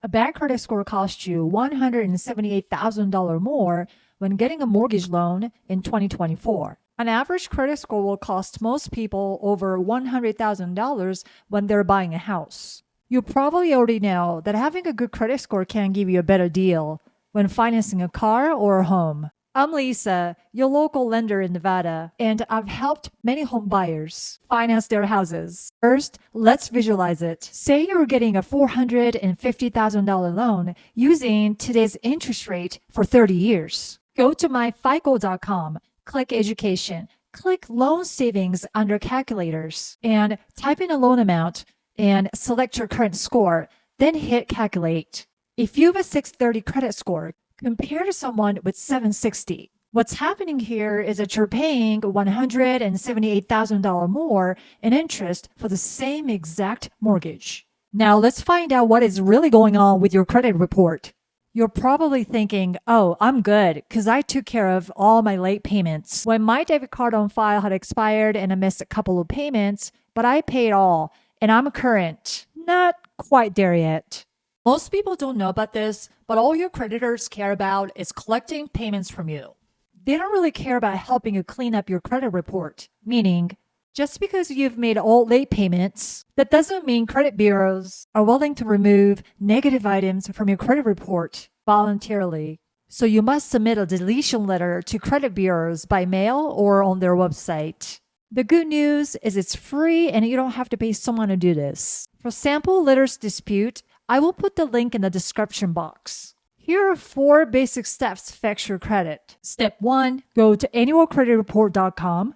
A bad credit score costs you $178,000 more when getting a mortgage loan in 2024. An average credit score will cost most people over $100,000 when they're buying a house. You probably already know that having a good credit score can give you a better deal when financing a car or a home. I'm Lisa, your local lender in Nevada, and I've helped many home buyers finance their houses. First, let's visualize it. Say you're getting a $450,000 loan using today's interest rate for 30 years. Go to myfico.com, click Education, click Loan Savings under Calculators, and type in a loan amount and select your current score, then hit Calculate. If you have a 630 credit score, compared to someone with 760. What's happening here is that you're paying $178,000 more in interest for the same exact mortgage. Now let's find out what is really going on with your credit report. You're probably thinking, oh, I'm good because I took care of all my late payments. When my debit card on file had expired and I missed a couple of payments, but I paid all and I'm current. Not quite there yet. Most people don't know about this, but all your creditors care about is collecting payments from you. They don't really care about helping you clean up your credit report, meaning just because you've made all late payments, that doesn't mean credit bureaus are willing to remove negative items from your credit report voluntarily. So you must submit a deletion letter to credit bureaus by mail or on their website. The good news is it's free and you don't have to pay someone to do this. For sample letters dispute, I will put the link in the description box. Here are 4 basic steps to fix your credit. Step 1, go to annualcreditreport.com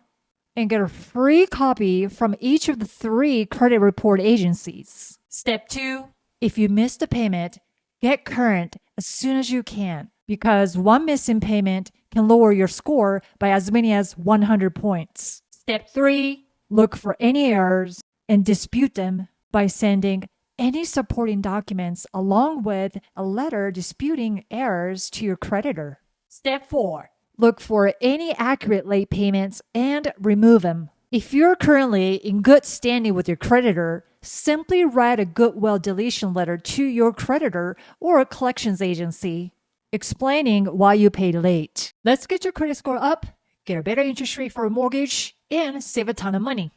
and get a free copy from each of the 3 credit report agencies. Step 2, if you missed a payment, get current as soon as you can because one missing payment can lower your score by as many as 100 points. Step 3, look for any errors and dispute them by sending any supporting documents along with a letter disputing errors to your creditor. Step 4. Look for any accurate late payments and remove them. If you're currently in good standing with your creditor, simply write a goodwill deletion letter to your creditor or a collections agency explaining why you paid late. Let's get your credit score up, get a better interest rate for a mortgage, and save a ton of money.